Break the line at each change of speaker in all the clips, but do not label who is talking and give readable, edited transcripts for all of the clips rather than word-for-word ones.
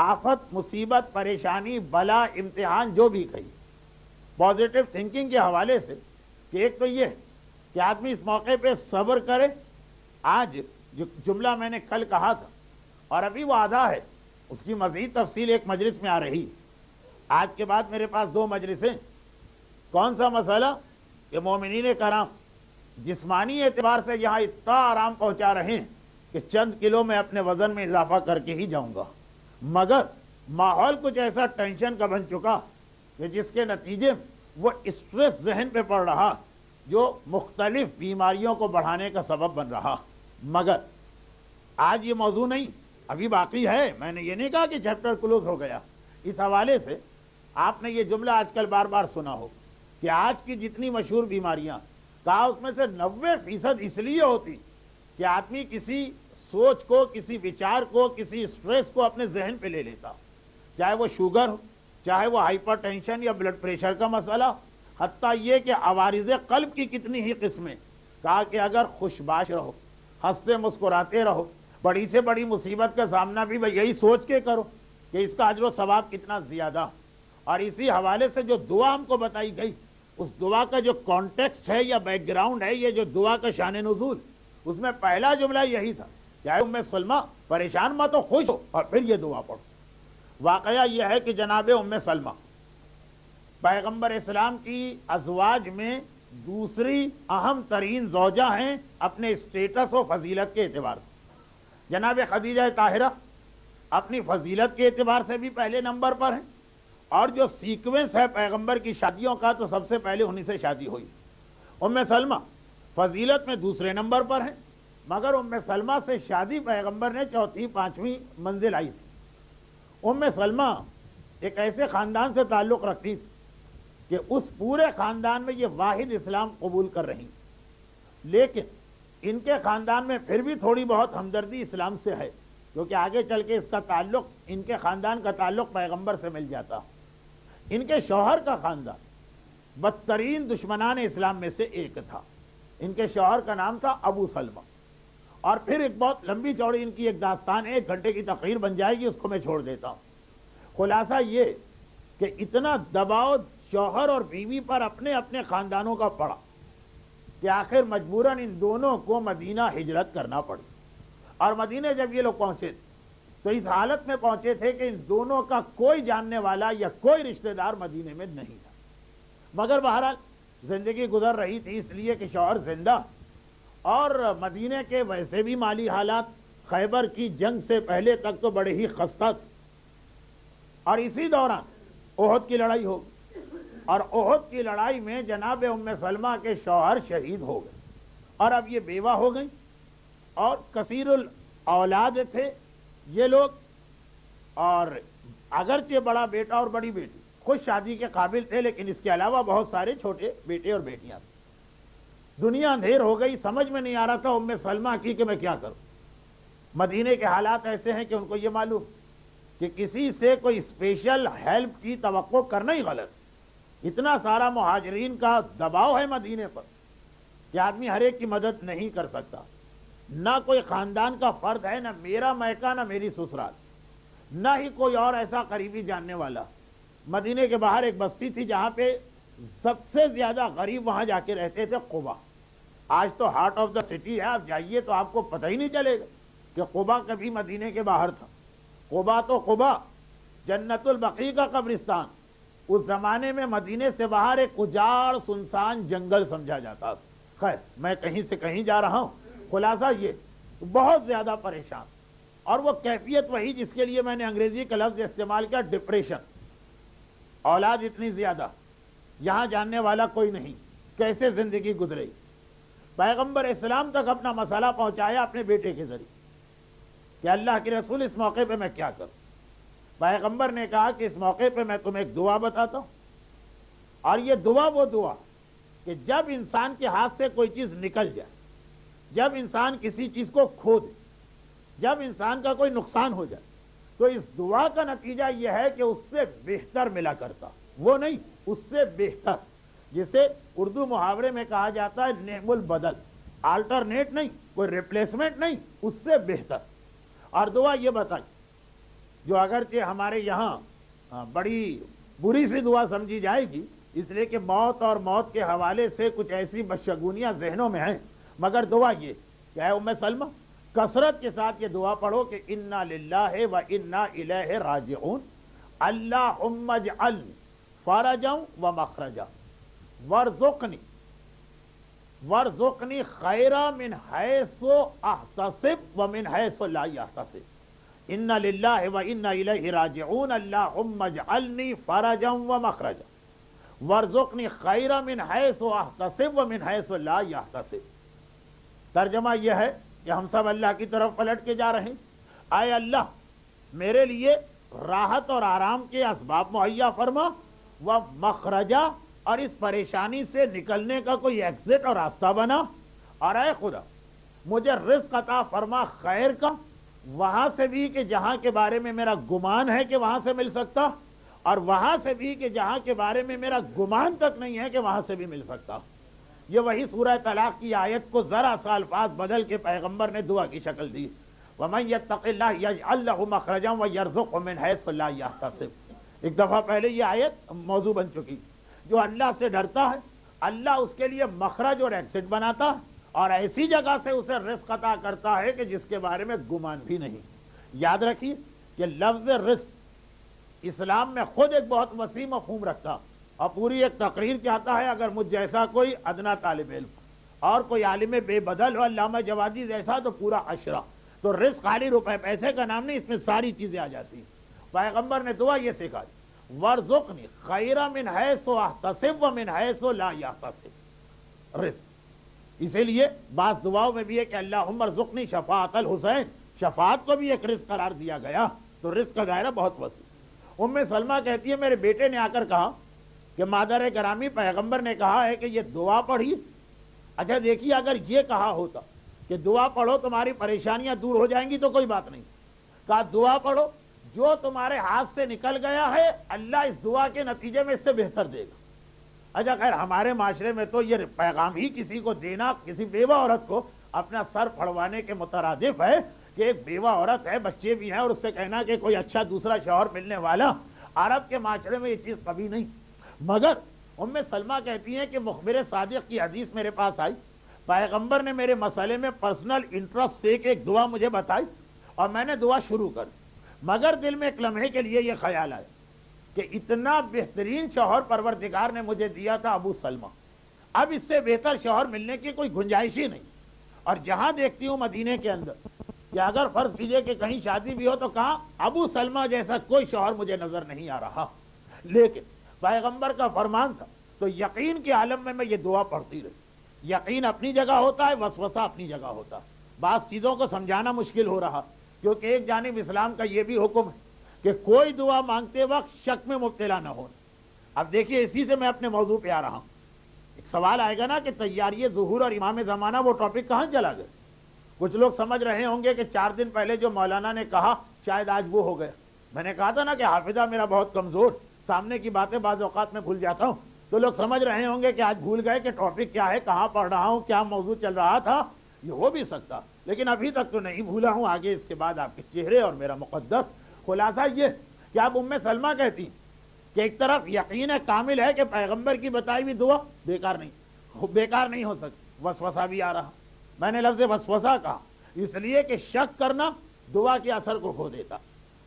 آفت، مصیبت، پریشانی، بلا، امتحان جو بھی کہی، پازیٹیو تھنکنگ کے حوالے سے کہ ایک تو یہ کہ آدمی اس موقع پہ صبر کرے. آج جو جملہ میں نے کل کہا تھا اور ابھی وہ آدھا ہے، اس کی مزید تفصیل ایک مجلس میں آ رہی. آج کے بعد میرے پاس 2 مجلسیں. کون سا مسئلہ؟ کہ مومنین کرام جسمانی اعتبار سے یہاں اتنا آرام پہنچا رہے ہیں کہ چند کلو میں اپنے وزن میں اضافہ کر کے ہی جاؤں گا، مگر ماحول کچھ ایسا ٹینشن کا بن چکا کہ جس کے نتیجے وہ اسٹریس ذہن پہ پڑ رہا جو مختلف بیماریوں کو بڑھانے کا سبب بن رہا. مگر آج یہ موضوع نہیں، ابھی باقی ہے. میں نے یہ نہیں کہا کہ چیپٹر کلوز ہو گیا. اس حوالے سے آپ نے یہ جملہ آج کل بار بار سنا ہو کہ آج کی جتنی مشہور بیماریاں، کہا اس میں سے 90% اس لیے ہوتی کہ آدمی کسی سوچ کو، کسی وچار کو، کسی اسٹریس کو اپنے ذہن پہ لے لیتا، چاہے وہ شوگر ہو، چاہے وہ ہائپر ٹینشن یا بلڈ پریشر کا مسئلہ، حتیٰ یہ کہ عوارض قلب کی کتنی ہی قسمیں. کہا کہ اگر خوش باش رہو، ہنستے مسکراتے رہو، بڑی سے بڑی مصیبت کا سامنا بھی یہی سوچ کے کرو کہ اس کا اجر و ثواب کتنا زیادہ. اور اسی حوالے سے جو دعا ہم کو بتائی گئی، اس دعا کا جو کانٹیکسٹ ہے یا بیک گراؤنڈ ہے، یہ جو دعا کا شان نزول، اس میں پہلا جملہ یہی تھا کہ اے ام سلمہ پریشان مت ہو، خوش ہو، اور پھر یہ دعا پڑھو. واقعہ یہ ہے کہ جناب ام سلمہ پیغمبر اسلام کی ازواج میں دوسری اہم ترین زوجہ ہیں اپنے اسٹیٹس و فضیلت کے اعتبار سے. جناب خدیجہ طاہرہ اپنی فضیلت کے اعتبار سے بھی پہلے نمبر پر ہیں، اور جو سیکوینس ہے پیغمبر کی شادیوں کا تو سب سے پہلے انہی سے شادی ہوئی. ام سلمہ فضیلت میں دوسرے نمبر پر ہیں، مگر ام سلمہ سے شادی پیغمبر نے چوتھی پانچویں منزل آئی تھی. ام سلمہ ایک ایسے خاندان سے تعلق رکھتی تھی کہ اس پورے خاندان میں یہ واحد اسلام قبول کر رہی، لیکن ان کے خاندان میں پھر بھی تھوڑی بہت ہمدردی اسلام سے ہے، کیونکہ آگے چل کے اس کا تعلق، ان کے خاندان کا تعلق پیغمبر سے مل جاتا. ان کے شوہر کا خاندان بدترین دشمنان اسلام میں سے ایک تھا. ان کے شوہر کا نام تھا ابو سلمہ، اور پھر ایک بہت لمبی چوڑی ان کی ایک داستان ہے، 1 گھنٹے کی تقریر بن جائے گی، اس کو میں چھوڑ دیتا ہوں. خلاصہ یہ کہ اتنا دباؤ شوہر اور بیوی پر اپنے اپنے خاندانوں کا پڑا کہ آخر مجبوراً ان دونوں کو مدینہ ہجرت کرنا پڑی. اور مدینہ جب یہ لوگ پہنچے تو اس حالت میں پہنچے تھے کہ ان دونوں کا کوئی جاننے والا یا کوئی رشتہ دار مدینے میں نہیں تھا. مگر بہرحال زندگی گزر رہی تھی، اس لیے کہ شوہر زندہ، اور مدینے کے ویسے بھی مالی حالات خیبر کی جنگ سے پہلے تک تو بڑے ہی خستہ تھے. اور اسی دوران احد کی لڑائی ہو گئی، اور احد کی لڑائی میں جناب ام سلمہ کے شوہر شہید ہو گئے، اور اب یہ بیوہ ہو گئی، اور کثیر الاولاد تھے یہ لوگ، اور اگرچہ بڑا بیٹا اور بڑی بیٹی خود شادی کے قابل تھے، لیکن اس کے علاوہ بہت سارے چھوٹے بیٹے اور بیٹیاں تھے. دنیا اندھیر ہو گئی، سمجھ میں نہیں آ رہا تھا ام سلمہ کی کہ میں کیا کروں. مدینے کے حالات ایسے ہیں کہ ان کو یہ معلوم کہ کسی سے کوئی اسپیشل ہیلپ کی توقع کرنا ہی غلط. اتنا سارا مہاجرین کا دباؤ ہے مدینے پر کہ آدمی ہر ایک کی مدد نہیں کر سکتا. نہ کوئی خاندان کا فرد ہے، نہ میرا میکا، نہ میری سسرال، نہ ہی کوئی اور ایسا قریبی جاننے والا. مدینے کے باہر ایک بستی تھی جہاں پہ سب سے زیادہ غریب وہاں جا کے رہتے تھے، قبا. آج تو ہارٹ آف دا سٹی ہے، آپ جائیے تو آپ کو پتہ ہی نہیں چلے گا کہ قبا کبھی مدینے کے باہر تھا. قبا تو قبا، جنت البقیع کا قبرستان، اس زمانے میں مدینے سے باہر ایک اجاڑ سنسان جنگل سمجھا جاتا تھا. خیر میں کہیں سے کہیں جا رہا ہوں، خلاصہ یہ بہت زیادہ پریشان، اور وہ کیفیت وہی جس کے لیے میں نے انگریزی کا لفظ استعمال کیا، ڈپریشن. اولاد اتنی زیادہ، یہاں جاننے والا کوئی نہیں، کیسے زندگی گزرے. پیغمبر اسلام تک اپنا مسئلہ پہنچایا اپنے بیٹے کے ذریعے کہ اللہ کے رسول اس موقع پہ میں کیا کروں. پیغمبر نے کہا کہ اس موقع پہ میں تمہیں ایک دعا بتاتا ہوں، اور یہ دعا وہ دعا کہ جب انسان کے ہاتھ سے کوئی چیز نکل جائے، جب انسان کسی چیز کو کھو دے، جب انسان کا کوئی نقصان ہو جائے، تو اس دعا کا نتیجہ یہ ہے کہ اس سے بہتر ملا کرتا. وہ نہیں، اس سے بہتر، جسے اردو محاورے میں کہا جاتا ہے نعم البدل، آلٹرنیٹ نہیں، کوئی ریپلیسمنٹ نہیں، اس سے بہتر. اور دعا یہ بتائی جو اگرچہ ہمارے یہاں بڑی بری سی دعا سمجھی جائے گی، اس لیے کہ موت اور موت کے حوالے سے کچھ ایسی بدشگونیاں ذہنوں میں ہیں، مگر دعا یہ کہ اے ام سلمہ کثرت کے ساتھ یہ دعا پڑھو کہ انا للہ و انا الیہ راجعون، اللہم اجعل فرجا و مخرجا وارزقنی خیرا من حیث احتسب و من حیث لا احتسب، انا للہ و انا الیہ راجعون، اللہم اجعلنی فرجا و مخرجا وارزقنی خیرا من حیث احتسب و من حیث لا احتسب۔ ترجمہ یہ ہے کہ ہم سب اللہ کی طرف پلٹ کے جا رہے ہیں، اے اللہ میرے لیے راحت اور آرام کے اسباب مہیا فرما، و مخرجہ اور اس پریشانی سے نکلنے کا کوئی ایگزٹ اور راستہ بنا، اور اے خدا مجھے رزق عطا فرما خیر کا، وہاں سے بھی کہ جہاں کے بارے میں میرا گمان ہے کہ وہاں سے مل سکتا، اور وہاں سے بھی کہ جہاں کے بارے میں میرا گمان تک نہیں ہے کہ وہاں سے بھی مل سکتا۔ یہ وہی سورہ طلاق کی آیت کو ذرا سا الفاظ بدل کے پیغمبر نے دعا کی شکل دی، وَمَن يَتَّقِ اللَّهَ يَجْعَل لَّهُ مَخْرَجًا وَيَرْزُقْهُ مِنْ حَيْثُ لَا يَحْتَسِبُ۔ ایک دفعہ پہلے یہ آیت موضوع بن چکی، جو اللہ سے ڈرتا ہے اللہ اس کے لیے مخرج اور ایکسٹ بناتا ہے، اور ایسی جگہ سے اسے رزق عطا کرتا ہے کہ جس کے بارے میں گمان بھی نہیں۔ یاد رکھیے کہ لفظ رزق اسلام میں خود ایک بہت وسیع مفہوم رکھتا، اور پوری ایک تقریر چاہتا ہے۔ اگر مجھ جیسا کوئی ادنا طالب علم اور کوئی عالم بے بدل ہو، علامہ جوادی جیسا، تو پورا عشرہ، تو رزق خالی روپے پیسے کا نام نہیں، اس میں ساری چیزیں آ جاتی ہیں۔ پیغمبر نے دعا یہ سکھائی، وارزقنی خیرا من حیث احتسب و من حیث لا احتسب، رزق۔ اسی لیے بعض دعاؤں میں بھی ہے کہ اللہم ارزقنی شفاعت الحسین، شفاعت کو بھی ایک رزق قرار دیا گیا، تو رزق کا دائرہ بہت وسیع۔ ام سلمہ کہتی ہے میرے بیٹے نے آ کر کہا کہ مادر گرامی پیغمبر نے کہا ہے کہ یہ دعا پڑھی۔ اچھا دیکھیے، اگر یہ کہا ہوتا کہ دعا پڑھو تمہاری پریشانیاں دور ہو جائیں گی تو کوئی بات نہیں، کہا دعا پڑھو، جو تمہارے ہاتھ سے نکل گیا ہے اللہ اس دعا کے نتیجے میں اس سے بہتر دے گا۔ اچھا خیر، ہمارے معاشرے میں تو یہ پیغام ہی کسی کو دینا، کسی بیوہ عورت کو اپنا سر پھڑوانے کے مترادف ہے کہ ایک بیوہ عورت ہے، بچے بھی ہیں، اور اس سے کہنا کہ کوئی اچھا دوسرا شوہر ملنے والا، عرب کے معاشرے میں یہ چیز کبھی نہیں۔ مگر ام سلمہ کہتی ہیں کہ مخبر صادق کی حدیث میرے پاس آئی، پیغمبر نے میرے مسئلے میں پرسنل انٹرسٹ سے ایک دعا مجھے بتائی، اور میں نے دعا شروع کر دی، مگر دل میں ایک لمحے کے لیے یہ خیال آیا کہ اتنا بہترین شوہر پروردگار نے مجھے دیا تھا ابو سلمہ، اب اس سے بہتر شوہر ملنے کی کوئی گنجائش ہی نہیں۔ اور جہاں دیکھتی ہوں مدینے کے اندر کہ اگر فرض کیجئے کہ کہیں شادی بھی ہو تو کہاں ابو سلمہ جیسا کوئی شوہر مجھے نظر نہیں آ رہا، لیکن پیغمبر کا فرمان تھا تو یقین کے عالم میں یہ دعا پڑھتی رہی۔ یقین اپنی جگہ ہوتا ہے، وسوسہ اپنی جگہ ہوتا ہے۔ بعض چیزوں کو سمجھانا مشکل ہو رہا، کیونکہ ایک جانب اسلام کا یہ بھی حکم ہے کہ کوئی دعا مانگتے وقت شک میں مبتلا نہ ہونا۔ اب دیکھیے، اسی سے میں اپنے موضوع پہ آ رہا ہوں۔ ایک سوال آئے گا نا کہ تیاری ظہور اور امام زمانہ، وہ ٹاپک کہاں چلا گیا؟ کچھ لوگ سمجھ رہے ہوں گے کہ 4 دن پہلے جو مولانا نے کہا شاید آج وہ ہو گیا۔ میں نے کہا تھا نا کہ حافظہ میرا بہت کمزور، سامنے کی باتیں بعض اوقات میں بھول جاتا ہوں، تو لوگ سمجھ رہے ہوں گے کہ آج بھول گئے کہ ٹاپک کیا ہے، کہاں پڑھ رہا ہوں، کیا موضوع چل رہا تھا۔ یہ ہو بھی سکتا، لیکن ابھی تک تو نہیں بھولا ہوں۔ آگے اس کے بعد آپ کے چہرے اور میرا مقدس خلاصہ یہ کہ اب ام سلمہ کہتی کہ ایک طرف یقین کامل ہے کہ پیغمبر کی بتائی ہوئی دعا بیکار نہیں ہو سکتی، وسوسہ بھی آ رہا۔ میں نے لفظ وسوسہ کہا اس لیے کہ شک کرنا دعا کے اثر کو کھو دیتا۔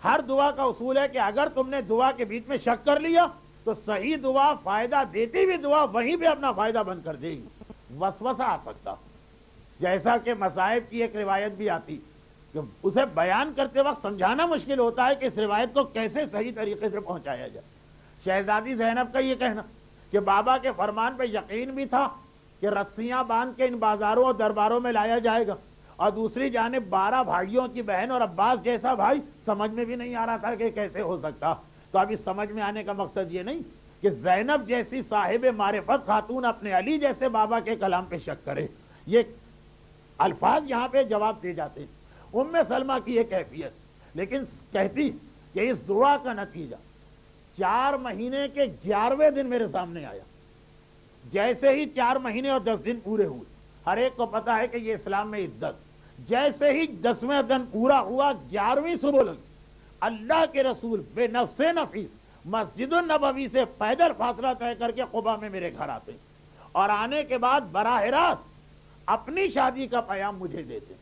ہر دعا کا اصول ہے کہ اگر تم نے دعا کے بیچ میں شک کر لیا تو صحیح دعا، فائدہ دیتی ہوئی دعا وہیں پہ اپنا فائدہ بند کر دے گی، وسوسہ آ سکتا۔ جیسا کہ مصائب کی ایک روایت بھی آتی کہ اسے بیان کرتے وقت سمجھانا مشکل ہوتا ہے کہ اس روایت کو کیسے صحیح طریقے سے پہنچایا جائے۔ شہزادی زینب کا یہ کہنا کہ بابا کے فرمان پہ یقین بھی تھا کہ رسیاں باندھ کے ان بازاروں اور درباروں میں لایا جائے گا، اور دوسری جانب 12 بھائیوں کی بہن اور عباس جیسا بھائی، سمجھ میں بھی نہیں آ رہا تھا کہ کیسے ہو سکتا۔ تو اب اس سمجھ میں آنے کا مقصد یہ نہیں کہ زینب جیسی صاحب معرفت خاتون اپنے علی جیسے بابا کے کلام پہ شک کرے۔ یہ الفاظ یہاں پہ جواب دے جاتے ہیں۔ ام سلمہ کی یہ کیفیت، لیکن کہتی کہ اس دعا کا نتیجہ 4 مہینے کے 11ویں دن میرے سامنے آیا۔ جیسے ہی 4 مہینے اور 10 دن پورے ہوئے، ہر ایک کو پتا ہے کہ یہ اسلام میں عدت، جیسے ہی 10ویں دن پورا ہوا 11ویں صبح لگی، اللہ کے رسول بے نفس نفیس مسجد النبوی سے پیدل فاصلہ طے کر کے قباء میں میرے گھر آتے اور آنے کے بعد براہ راست اپنی شادی کا پیام مجھے دیتے.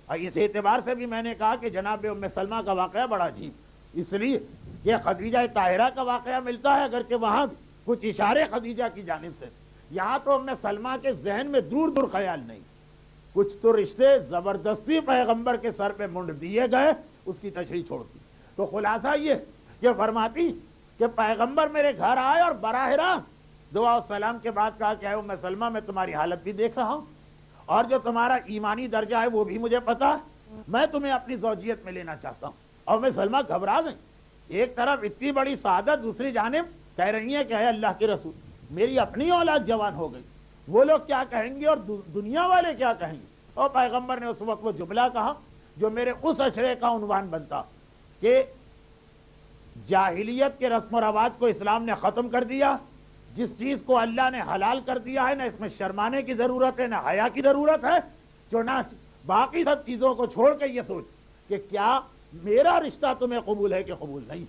اور اس اعتبار سے بھی میں نے کہا کہ جناب ام سلمہ کا واقعہ بڑا عجیب، اس لیے کہ خدیجہ طاہرہ کا واقعہ ملتا ہے اگرچہ وہاں بھی کچھ اشارے خدیجہ کی جانب سے، یہاں تو ام سلمہ کے ذہن میں دور دور خیال نہیں. کچھ تو رشتے زبردستی پیغمبر کے سر پہ منڈ دیے گئے، اس کی تشریح چھوڑتی. تو خلاصہ یہ کہ فرماتی کہ پیغمبر میرے گھر آئے اور براہ راست دعا و سلام کے بعد کہا کہ اے ام سلمہ میں تمہاری حالت بھی دیکھ رہا ہوں اور جو تمہارا ایمانی درجہ ہے وہ بھی مجھے پتا ہے، میں تمہیں اپنی زوجیت میں لینا چاہتا ہوں. اور ام سلمہ گھبرا گئی. ایک طرف اتنی بڑی سعادت، دوسری جانب کہہ رہی ہیں کہ اے اللہ کے رسول میری اپنی اولاد جوان ہو گئی، وہ لوگ کیا کہیں گے اور دنیا والے کیا کہیں گے. اور پیغمبر نے اس وقت وہ جملہ کہا جو میرے اس اشرے کا عنوان بنتا کہ جاہلیت کے رسم و رواج کو اسلام نے ختم کر دیا. جس چیز کو اللہ نے حلال کر دیا ہے نہ اس میں شرمانے کی ضرورت ہے نہ حیا کی ضرورت ہے، چنانچہ باقی سب چیزوں کو چھوڑ کے یہ سوچ کہ کیا میرا رشتہ تمہیں قبول ہے کہ قبول نہیں.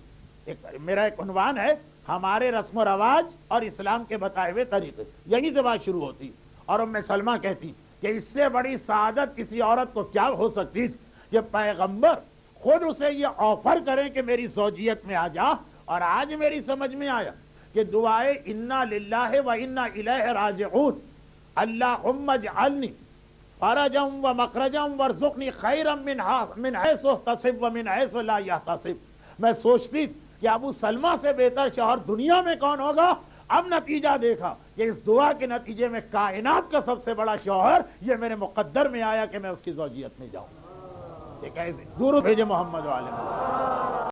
میرا ایک عنوان ہے ہمارے رسم و رواج اور اسلام کے بتائے ہوئے طریقے، یہیں سے بات شروع ہوتی. اور ام سلمہ کہتی کہ اس سے بڑی سعادت کسی عورت کو کیا ہو سکتی کہ پیغمبر خود اسے یہ آفر کریں کہ میری زوجیت میں آ جا. اور آج میری سمجھ میں آیا کہ دعائے انا للہ و انا الیہ راجعون، اللہم اجعلنی فرجا و مخرجا وارزقنی خیرا من حیث احتسب و من حیث لا یحتسب. میں سوچتی کہ ابو سلمہ سے بہتر شوہر دنیا میں کون ہوگا. اب نتیجہ دیکھا کہ اس دعا کے نتیجے میں کائنات کا سب سے بڑا شوہر یہ میرے مقدر میں آیا کہ میں اس کی زوجیت میں جاؤں. ایک ایسے درود بھیجے محمد والے